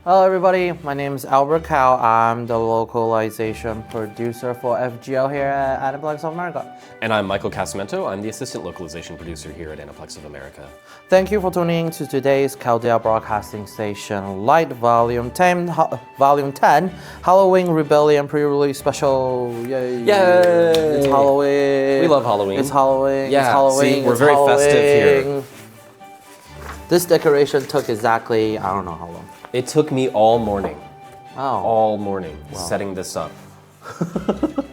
Hello everybody, my name is Albert Cao. I'm the localization producer for FGO here at Aniplex of America. And I'm Michael Casamento. I'm the assistant localization producer here at Aniplex of America. Thank you for tuning in to today's Chaldea broadcasting station Lite Volume 10, Halloween Rebellion pre-release special. Yay! Yay! It's Halloween. We love Halloween. It's Halloween. Yeah, it's Halloween. see, we're very festive here. This decoration took exactly, I don't know how long. It took me all morning. Oh. All morning setting this up.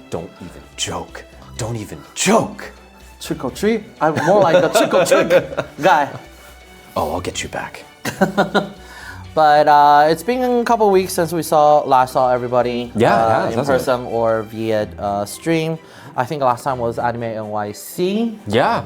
Don't even joke. Don't even joke. Trick or treat? I'm more like a trick or treat guy. Oh, I'll get you back. But it's been a couple weeks since we last saw everybody in person or via stream. I think last time was Anime NYC. Yeah.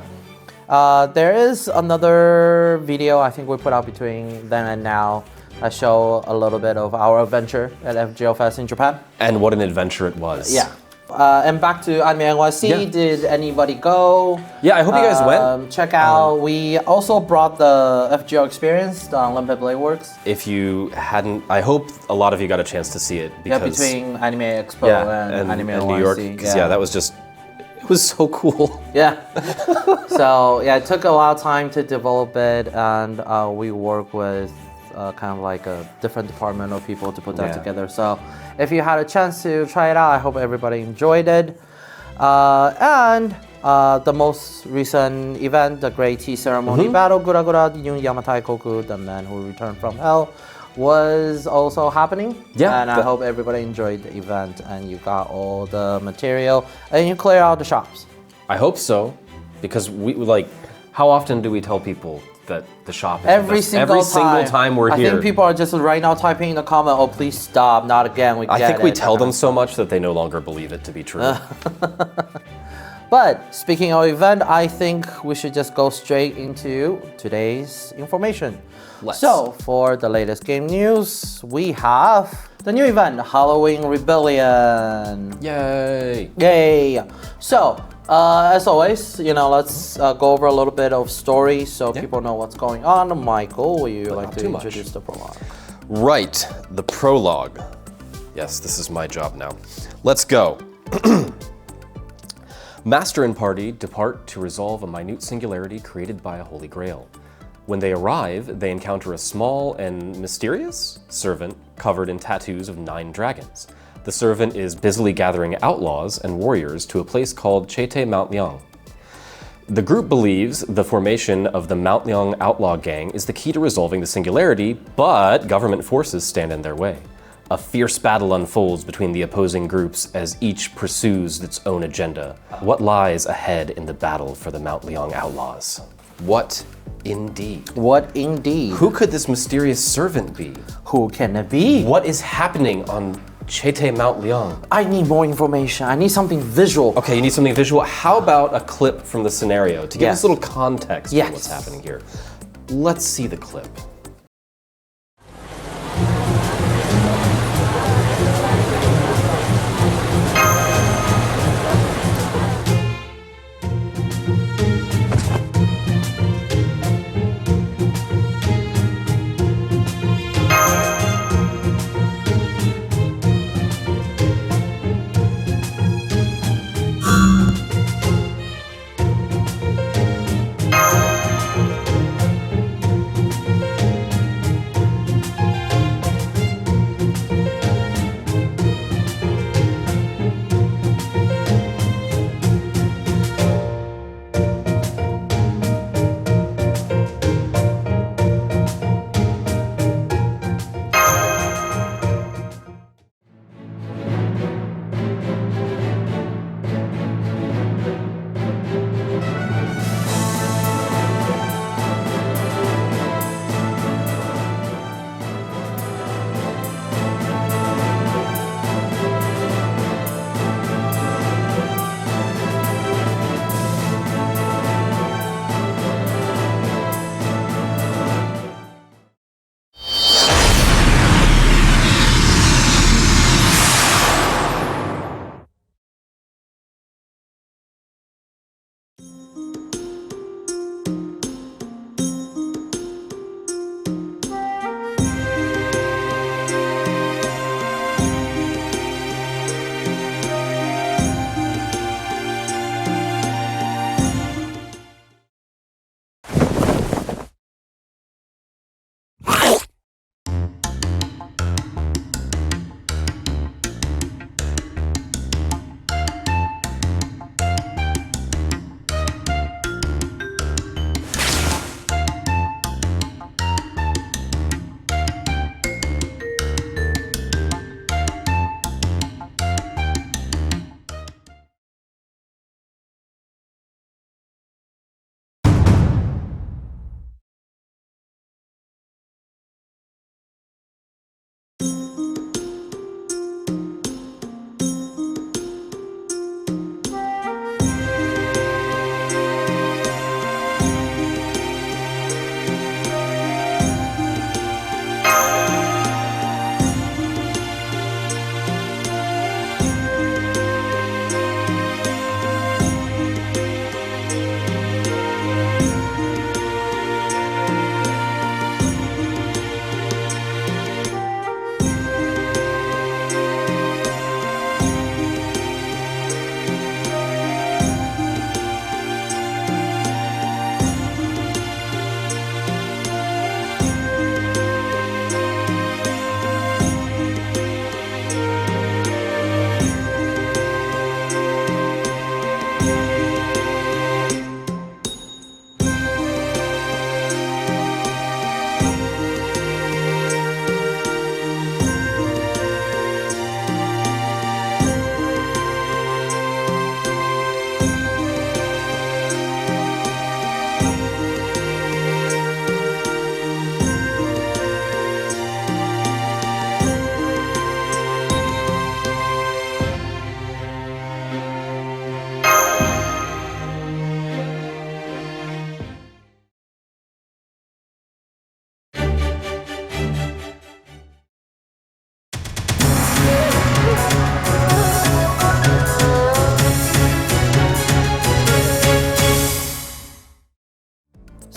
There is another video I think we put out between then and now. I show a little bit of our adventure at FGO Fest in Japan. And what an adventure it was. Yeah. And back to Anime NYC, Did anybody go? Yeah, I hope you guys went. Check out, we also brought the FGO experience, the Olympic Blade Works. If you hadn't, I hope a lot of you got a chance to see it. Because, between Anime Expo and Anime NYC. New York, that was just, it was so cool. Yeah. So yeah, it took a lot of time to develop it, and we work with kind of like a different department of people to put that together. So if you had a chance to try it out, I hope everybody enjoyed it. And the most recent event, the Great Tea Ceremony Battle, Gura Gura Yun Yamatai Koku, the man who returned from hell, was also happening. Yeah. And I hope everybody enjoyed the event and you got all the material and you clear out the shops. I hope so, because how often do we tell people that the shop is every single time we're here? I think people are just right now typing in the comment, oh, please stop, not again, I think we tell them so much that they no longer believe it to be true. But speaking of event, I think we should just go straight into today's information. So for the latest game news, we have the new event, Halloween Rebellion. Yay! Yay! So, as always, let's go over a little bit of story so people know what's going on. Michael, would you like to introduce the prologue? Right, the prologue. Yes, this is my job now. Let's go. Master and party depart to resolve a minute singularity created by a holy grail. When they arrive, they encounter a small and mysterious servant covered in tattoos of 9 dragons. The servant is busily gathering outlaws and warriors to a place called Chete Mount Liang. The group believes the formation of the Mount Liang outlaw gang is the key to resolving the singularity, but government forces stand in their way. A fierce battle unfolds between the opposing groups as each pursues its own agenda. What lies ahead in the battle for the Mount Liang outlaws? What indeed? What indeed? Who could this mysterious servant be? Who can it be? What is happening on Chete Mount Liang? I need more information. I need something visual. Okay, you need something visual. How about a clip from the scenario to give us a little context on what's happening here? Let's see the clip.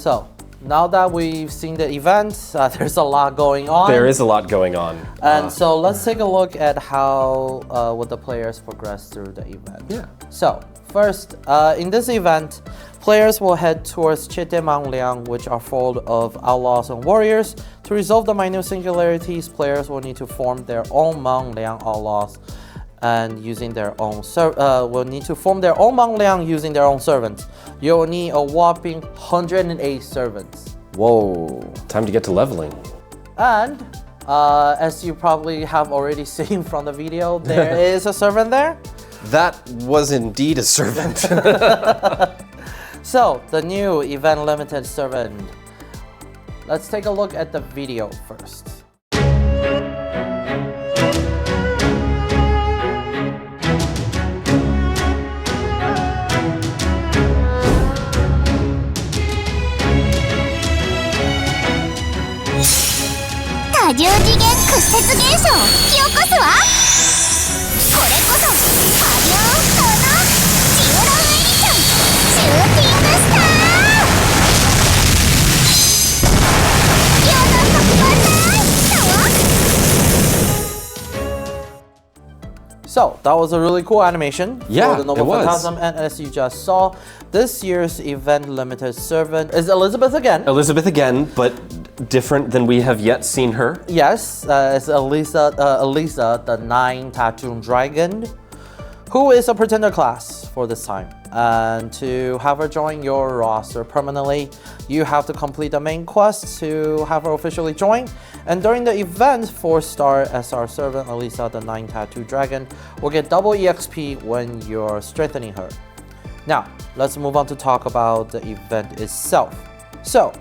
So now that we've seen the event, there's a lot going on. There is a lot going on. And so let's take a look at how would the players progress through the event. Yeah. So first, in this event, players will head towards Chaldea, which are full of outlaws and warriors. To resolve the minute singularities, players will need to form their own Mang Liang outlaws and using their own will need to form their own Mang Liang using their own servants. You will need a whopping 108 servants. Whoa, time to get to leveling. And as you probably have already seen from the video, there is a servant there. That was indeed a servant. So, the new event limited servant. Let's take a look at the video first. 多重次元屈折現象を引き起こすわ。これこそ多重層のジムロエリションシューティングスター。世の特番ないの。 So that was a really cool animation Yeah, for the Noble it was. Phantasm, and as you just saw, this year's event limited servant is Elizabeth again. Elizabeth again, but different than we have yet seen her. Yes, it's Elisa, the 9 Tattooed Dragon, who is a pretender class for this time. And to have her join your roster permanently, you have to complete the main quest to have her officially join. And during the event, 4-star SR servant Elisa, the 9 Tattooed Dragon, will get double EXP when you're strengthening her. Now, let's move on to talk about the event itself. So,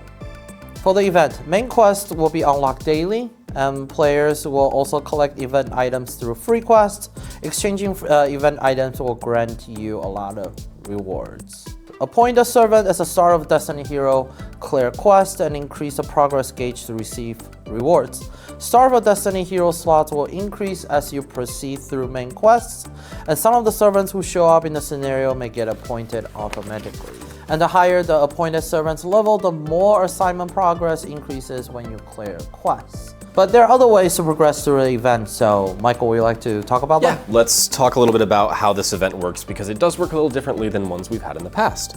for the event, main quest will be unlocked daily, and players will also collect event items through free quests. Exchanging event items will grant you a lot of rewards. Appoint a servant as a Star of Destiny hero, clear quest, and increase the progress gauge to receive rewards. Star of Destiny hero slots will increase as you proceed through main quests, and some of the servants who show up in the scenario may get appointed automatically. And the higher the appointed servant's level, the more assignment progress increases when you clear quests. But there are other ways to progress through the event, so Michael, would you like to talk about that? Let's talk a little bit about how this event works, because it does work a little differently than ones we've had in the past.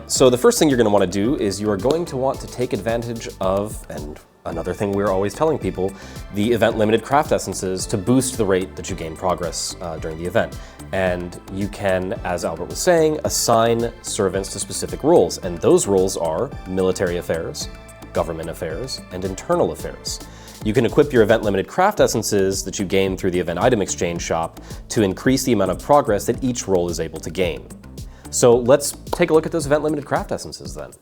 So the first thing you're going to want to do is you are going to want to take advantage of, and another thing we're always telling people, the event limited craft essences to boost the rate that you gain progress during the event. And you can, as Albert was saying, assign servants to specific roles, and those roles are military affairs, government affairs, and internal affairs. You can equip your event limited craft essences that you gain through the event item exchange shop to increase the amount of progress that each role is able to gain. So let's take a look at those event limited craft essences then.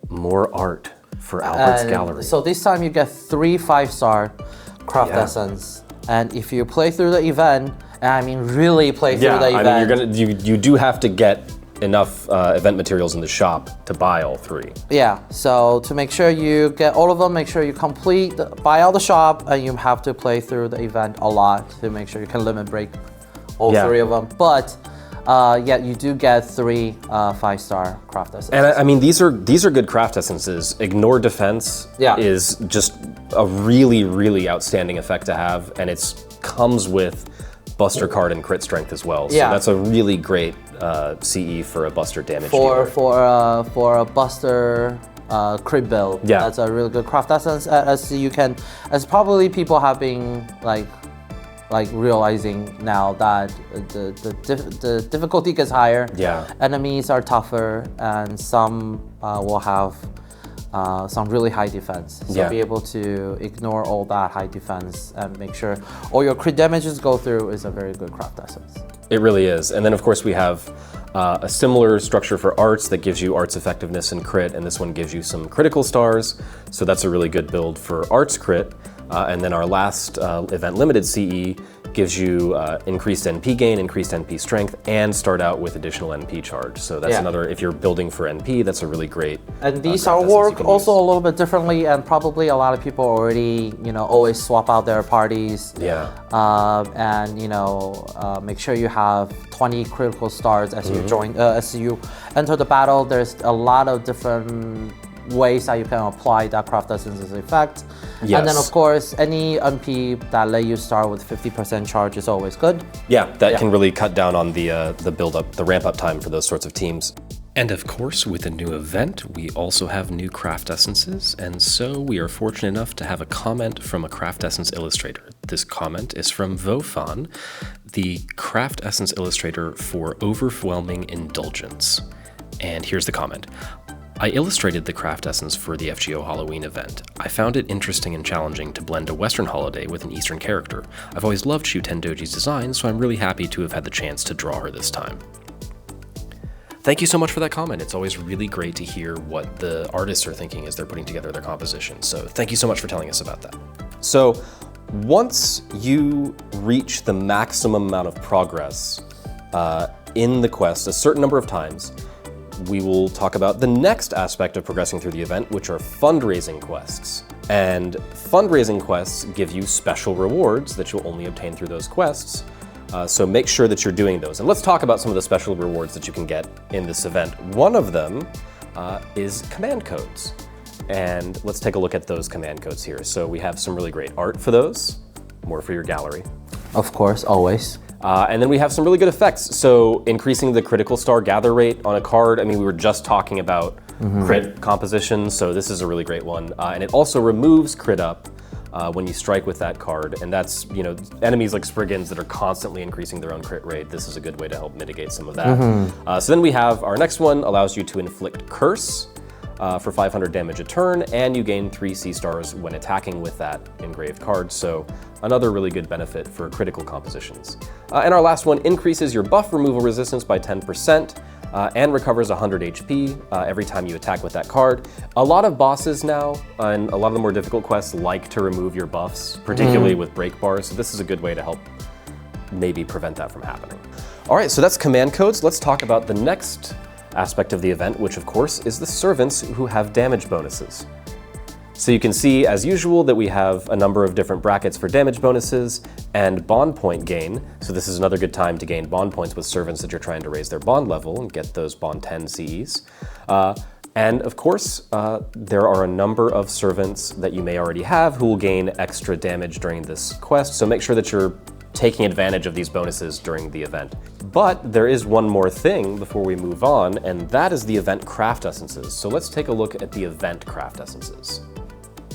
More art for Albert's gallery. So this time you get 3 5-star craft essence, and if you play through the event, and I mean really play through the event, I mean you do have to get enough event materials in the shop to buy all 3. Yeah, so to make sure you get all of them, make sure you buy all the shop, and you have to play through the event a lot to make sure you can limit break all 3 of them. But yeah, you do get 3 5-star craft essences. And I mean, these are good craft essences. Ignore defense is just a really, really outstanding effect to have, and it comes with Buster card and crit strength as well. So that's a really great CE for a Buster damage dealer. For a Buster crit build. That's a really good craft essence. As probably people have been like realizing now that the difficulty gets higher. Enemies are tougher, and some will have some really high defense. So be able to ignore all that high defense and make sure all your crit damages go through is a very good craft essence. It really is. And then of course we have a similar structure for arts that gives you arts effectiveness and crit, and this one gives you some critical stars. So that's a really good build for arts crit. And then our last event limited CE gives you increased NP gain, increased NP strength, and start out with additional NP charge. So that's another, if you're building for NP, that's a really great. And these are work also a little bit differently, and probably a lot of people already, always swap out their parties. And make sure you have 20 critical stars as you join, as you enter the battle. There's a lot of different ways that you can apply that craft essences effect. Yes. And then of course, any NP that let you start with 50% charge is always good. Yeah, that can really cut down on the build up, the ramp up time for those sorts of teams. And of course, with a new event, we also have new craft essences, and so we are fortunate enough to have a comment from a craft essence illustrator. This comment is from Vofan, the craft essence illustrator for Overwhelming Indulgence. And here's the comment. I illustrated the craft essence for the FGO Halloween event. I found it interesting and challenging to blend a Western holiday with an Eastern character. I've always loved Shu Tendoji's design, so I'm really happy to have had the chance to draw her this time. Thank you so much for that comment. It's always really great to hear what the artists are thinking as they're putting together their composition. So thank you so much for telling us about that. So once you reach the maximum amount of progress in the quest a certain number of times, we will talk about the next aspect of progressing through the event, which are fundraising quests. And fundraising quests give you special rewards that you'll only obtain through those quests. So make sure that you're doing those. And let's talk about some of the special rewards that you can get in this event. One of them is command codes. And let's take a look at those command codes here. So we have some really great art for those, more for your gallery. Of course, always. And then we have some really good effects. So increasing the critical star gather rate on a card. I mean, we were just talking about crit compositions, so this is a really great one. And it also removes crit up when you strike with that card. And that's, you know, enemies like Spriggans that are constantly increasing their own crit rate. This is a good way to help mitigate some of that. So then we have our next one, allows you to inflict curse for 500 damage a turn, and you gain 3 C stars when attacking with that engraved card. So another really good benefit for critical compositions. And our last one increases your buff removal resistance by 10%. And recovers 100 HP every time you attack with that card. A lot of bosses now, and a lot of the more difficult quests like to remove your buffs, particularly with break bars, so this is a good way to help maybe prevent that from happening. All right, so that's command codes. Let's talk about the next aspect of the event, which of course is the servants who have damage bonuses. So you can see, as usual, that we have a number of different brackets for damage bonuses and bond point gain. So this is another good time to gain bond points with servants that you're trying to raise their bond level and get those bond 10 CEs. And of course, there are a number of servants that you may already have who will gain extra damage during this quest. So make sure that you're taking advantage of these bonuses during the event. But there is one more thing before we move on, and that is the event craft essences. So let's take a look at the event craft essences.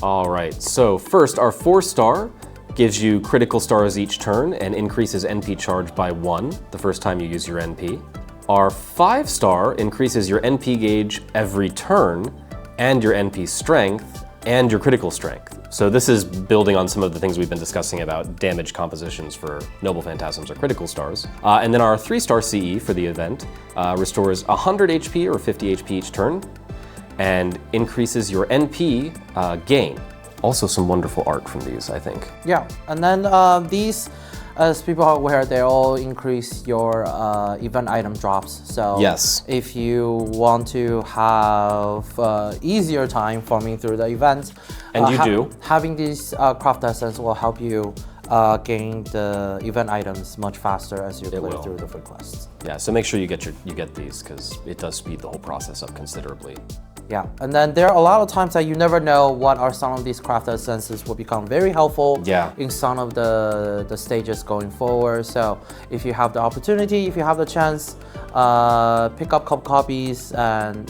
All right, so first, our 4-star gives you critical stars each turn and increases NP charge by 1 the first time you use your NP. Our 5-star increases your NP gauge every turn, and your NP strength, and your critical strength. So this is building on some of the things we've been discussing about damage compositions for Noble Phantasms or critical stars. And then our 3-star CE for the event restores 100 HP or 50 HP each turn, and increases your NP gain. Also some wonderful art from these, I think. Yeah, and then these, as people are aware, they all increase your event item drops. So yes, if you want to have easier time farming through the event, and you do, having these craft essence will help you gain the event items much faster as you play through different quests. Yeah, so make sure you get these because it does speed the whole process up considerably. Yeah, and then there are a lot of times that you never know what are some of these craft essences will become very helpful in some of the stages going forward. So if you have the opportunity, if you have the chance, pick up couple copies and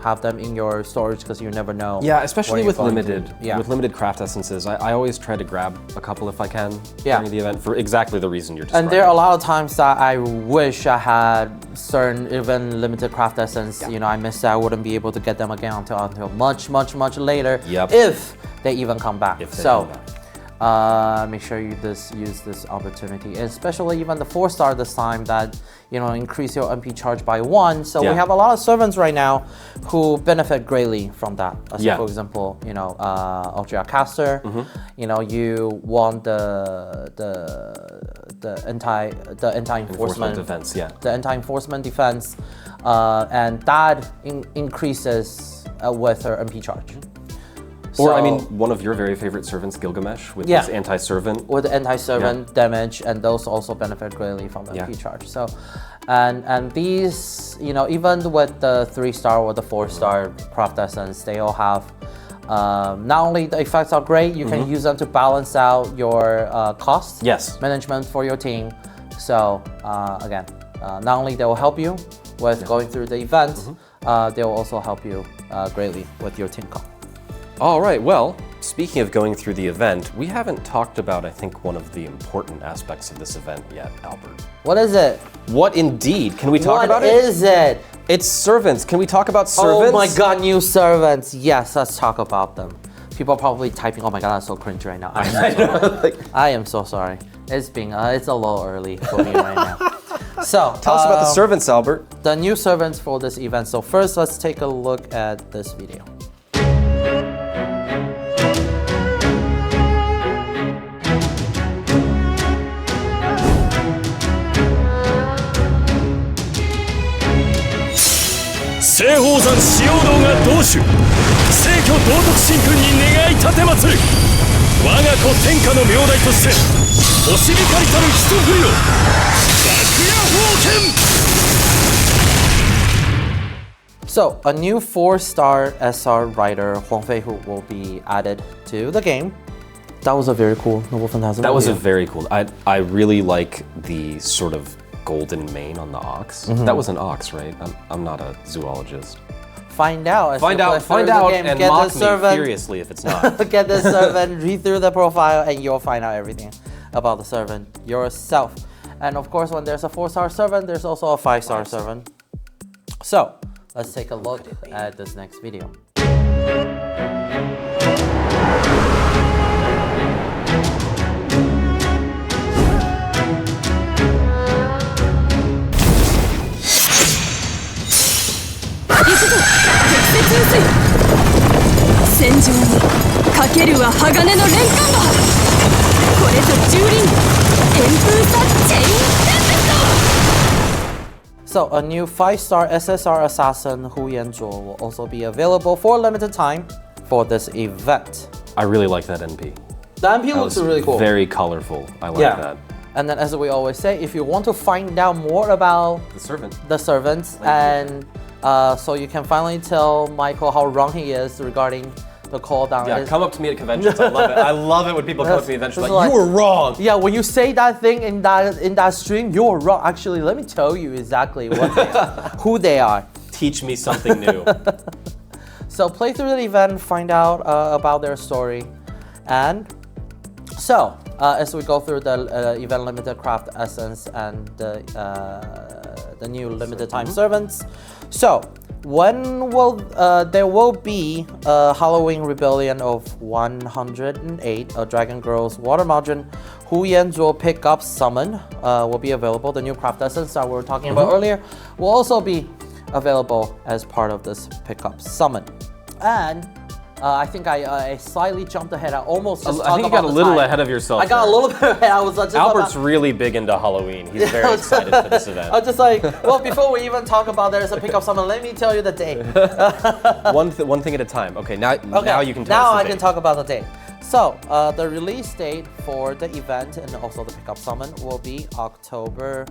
have them in your storage because you never know. Yeah, especially with limited craft essences, I always try to grab a couple if I can during the event for exactly the reason you're describing. And there are a lot of times that I wish I had certain even limited craft essence. I missed that. I wouldn't be able to get them again until much later, if they even come back. Make sure you use this opportunity, and especially even the 4-star this time that increase your NP charge by 1. So we have a lot of servants right now who benefit greatly from that. So for example, Ultra Caster, you want the anti-enforcement defense, the anti-enforcement defense, and that increases with her NP charge. Or, I mean, one of your very favorite servants, Gilgamesh, with his anti-servant. With anti-servant damage, and those also benefit greatly from the MP charge. So, and these, you know, even with the 3-star or the 4-star craft essence, they all have not only the effects are great, you can use them to balance out your cost management for your team. So again, not only they will help you with going through the event, they will also help you greatly with your team comp. All right, well, speaking of going through the event, we haven't talked about, I think, one of the important aspects of this event yet, Albert. What is it? What indeed? Can we talk about it? What is it? It's servants. Can we talk about servants? Oh my god, new servants. Yes, let's talk about them. People are probably typing, oh my god, that's so cringe right now. I am so sorry. It's a little early for me right now. So, tell us about the servants, Albert. The new servants for this event. So first, let's take a look at this video. So, a new 4-star SR rider, Huangfei, who will be added to the game. That was a very cool Noble Phantasm. That was a very cool. I really like the sort of golden mane on the ox. That was an ox, right? I'm not a zoologist. Find out. Find out, and get mock the servant, me furiously if it's not. Get the servant, read through the profile, and you'll find out everything about the servant yourself. And of course, when there's a 4-star servant, there's also a 5-star servant. So, let's take a look at this next video. So a new 5-star SSR assassin Hu Yanzhuo will also be available for a limited time for this event. I really like that NP. The NP looks really cool. Very colorful. I like that. And then, as we always say, if you want to find out more about the servants, and so you can finally tell Michael how wrong he is regarding the call down. Yeah, come up to me at conventions. I love it. I love it when people come up to me at conventions like, you were wrong. Yeah, when you say that thing in that stream, you're wrong. Actually, let me tell you exactly what they are, who they are. Teach me something new. So play through the event, find out about their story, and so as we go through the event limited craft essence and the new limited time servants. So when will there will be a Halloween Rebellion of 108, a Dragon Girls Water Margin Hu Yanzhuo pickup summon will be available. The new craft essence that we were talking about earlier will also be available as part of this pickup summon. And I think I slightly jumped ahead. I almost just I think you got a little ahead of yourself. I got a little bit ahead. I was just Albert's really big into Halloween. He's very excited for this event. I was just like, well, before we even talk about there's a pickup summon, let me tell you the date. one thing at a time. Okay, now you can tell us the date. Now I can talk about the date. So the release date for the event and also the pickup summon will be October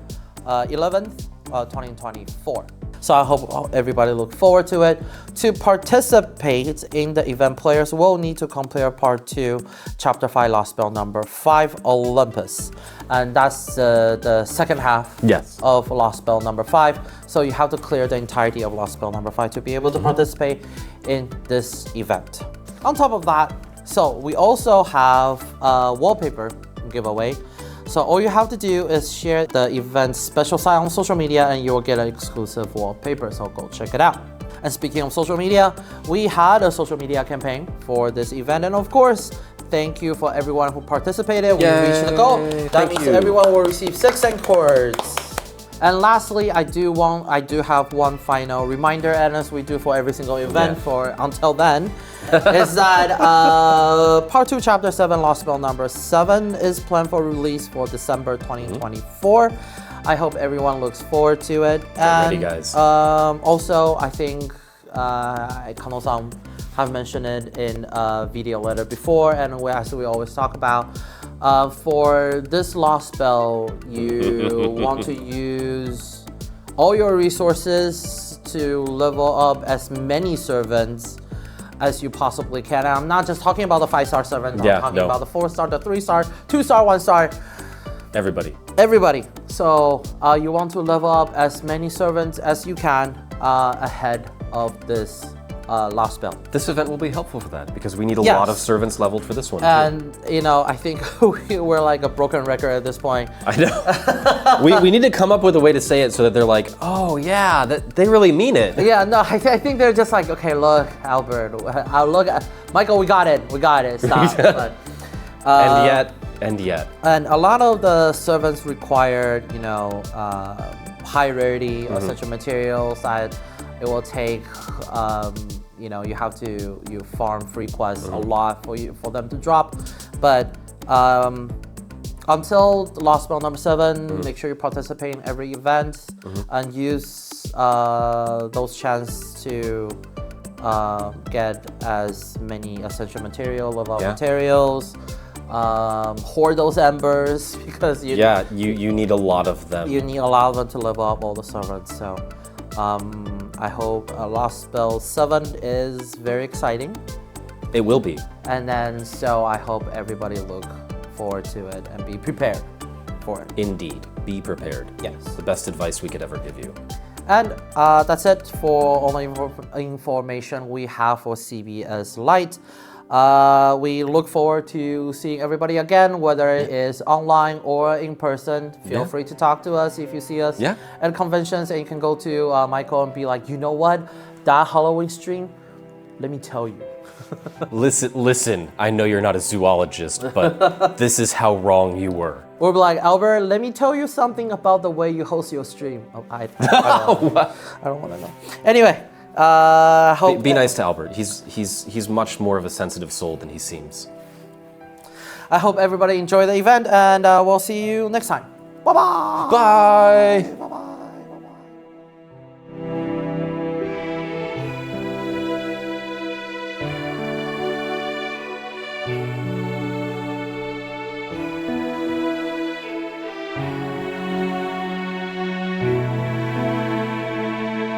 11th, 2024. So I hope everybody look forward to it. To participate in the event, players will need to complete Part 2, Chapter 5, Lost Spell number 5, Olympus. And that's the second half of Lost Spell number 5. So you have to clear the entirety of Lost Spell number 5 to be able to participate in this event. On top of that, so we also have a wallpaper giveaway. So all you have to do is share the event's special site on social media and you will get an exclusive wallpaper, so go check it out. And speaking of social media, we had a social media campaign for this event, and of course, thank you for everyone who participated. We reached the goal. That means everyone will receive 6 Anchors. And lastly, I do have one final reminder, and as we do for every single event for until then, is that Part 2, Chapter 7, Lost Spell number 7 is planned for release for December 2024. I hope everyone looks forward to it. Get ready, guys. Also, I think Kano-san have mentioned it in a video letter before, and as we always talk about, for this lost spell, you want to use all your resources to level up as many servants as you possibly can. And I'm not just talking about the 5-star servants, I'm talking about the 4-star, the 3-star, 2-star, 1-star. Everybody. So you want to level up as many servants as you can ahead of this lost spell. This event will be helpful for that because we need a lot of servants leveled for this one. And you know, I think we're like a broken record at this point. I know. we need to come up with a way to say it so that they're like, oh yeah, they really mean it. Yeah, no, I think they're just like, okay, look, Albert, look, Michael, we got it, stop. But, and yet. And a lot of the servants required, you know, high rarity or essential materials that it will take, you know, you have to farm free quests a lot for them to drop. But until the lost spell number 7, make sure you participate in every event and use those chances to get as many essential material, level up materials. Hoard those embers because you need a lot of them. You need a lot of them to level up all the servants. So I hope Lost Spell 7 is very exciting. It will be. And then so I hope everybody look forward to it and be prepared for it. Indeed, be prepared. Yes. The best advice we could ever give you. And that's it for all the information we have for CBS Lite. We look forward to seeing everybody again, whether it is online or in person. Feel free to talk to us if you see us at conventions, and you can go to Michael and be like, you know what, that Halloween stream, let me tell you. Listen, I know you're not a zoologist, but this is how wrong you were. Or be like, Albert, let me tell you something about the way you host your stream. Oh, I don't want to know. Anyway. Hope be nice to Albert. He's much more of a sensitive soul than he seems. I hope everybody enjoyed the event, and we'll see you next time. Bye-bye. Bye.